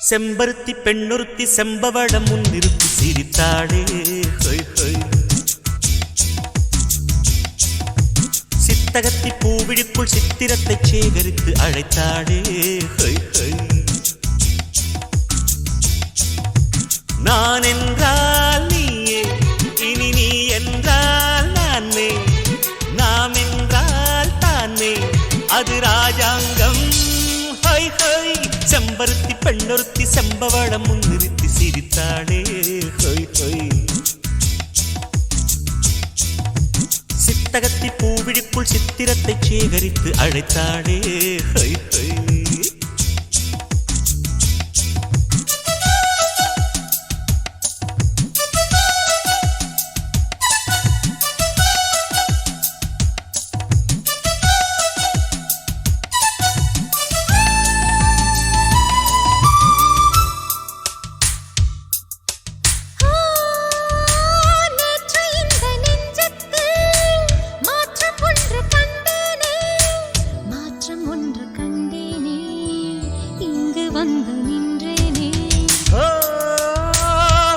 செம்பருத்தி பெண்ணொருத்தி செம்பவளம் முன்னிறுத்தி சிரித்தாளே ஹொய் ஹொய். சித்தகத்தி பூவிழிக்குள் சித்திரத்தை சேகரித்து அழைத்தாளே ஹொய் ஹொய். நான் என்றால் நீயே, இனி நீ என்றால் நானே, நாம் என்றால் தானே, அது ராஜாங்கம் ஹொய் ஹொய். செம்பருத்தி பெண்ணொருத்தி செம்பவளம் முன்னிறுத்தி சிரித்தாளே ஹொய் ஹொய். சித்தகத்தி பூவிழிக்குள் சித்திரத்தை சேகரித்து அழைத்தாளே ஹொய் ஹொய்.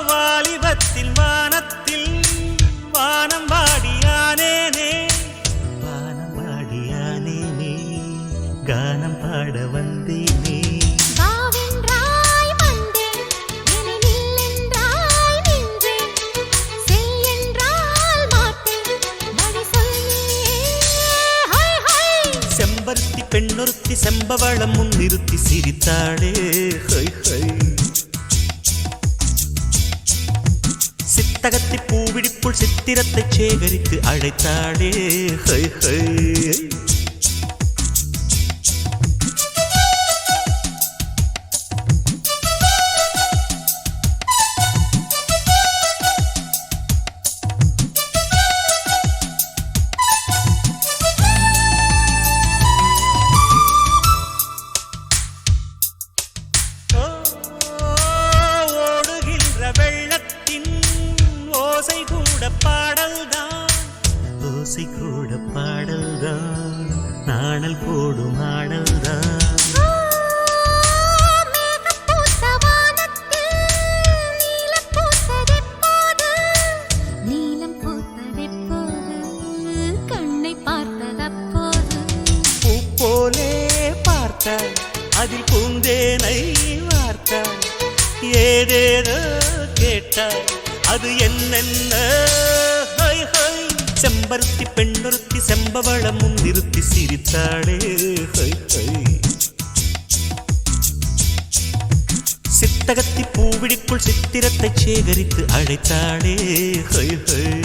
வாலிபத்தில் வானத்தில் வானம் பாடியானேனே, வானம் பாடியானேனே, கானம் பாட வந்தேனே. செம்பருத்தி பெண்ணொருத்தி செம்பவளம் முன்னிறுத்தி சிரித்தாளே ஹொய் ஹொய். சித்தகத்தி பூவிழிக்குள் சித்திரத்தை சேகரித்து அழைத்தாளே ஹொய் ஹொய். ஓசை கூட பாடல்தான், ஓசை கூட பாடல்தான், நாணல் போடும் ஆடல்தான். கண்ணை பார்த்ததப்போது பூ போலே பார்த்தாய், அதில் பூந்தேனை வார்த்தாய், ஏதேதோ கேட்டாய், அது என்னென்ன ஹொய் ஹொய். செம்பருத்தி பெண்ணொருத்தி செம்பவளம் முன்னிறுத்தி சிரித்தாளே ஹொய் ஹொய். சித்தகத்தி பூவிழிக்குள் சித்திரத்தை சேகரித்து அழைத்தாளே ஹொய் ஹொய்.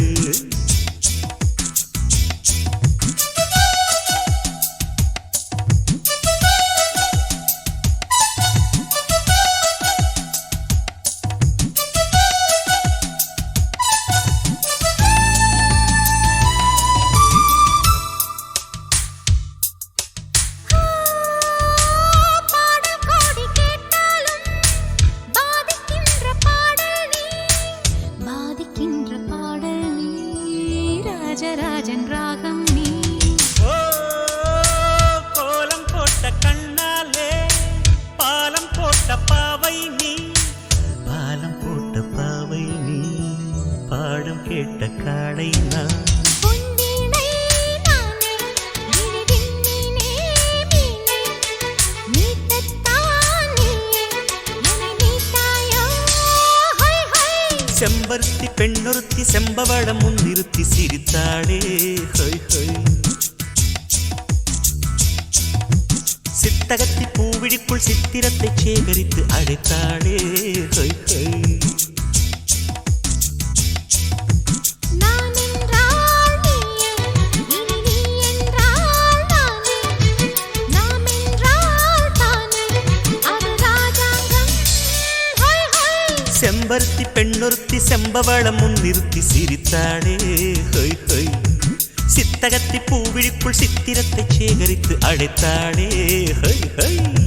ராஜராஜன் ராகம் நீ. ஓ கோலம் போட்ட கண்ணாலே பாலம் போட்ட பாவை நீ, பாலம் போட்ட பாவை நீ, பாடம் கேட்ட காளை நான். செம்பருத்தி பெண்ணொருத்தி செம்பவளம் முன்னிறுத்தி சிரித்தாளே ஹொய் ஹொய். சித்தகத்தி பூவிழிக்குள் சித்திரத்தை சேகரித்து அழைத்தாளே ஹொய் ஹொய். செம்பருத்தி பெண்ணொருத்தி செம்பவளம் முன்னிறுத்தி சிரித்தாளே ஹொய் ஹொய். சித்தகத்தி பூவிழிக்குள் சித்திரத்தை சேகரித்து அழைத்தாளே ஹொய் ஹொய்.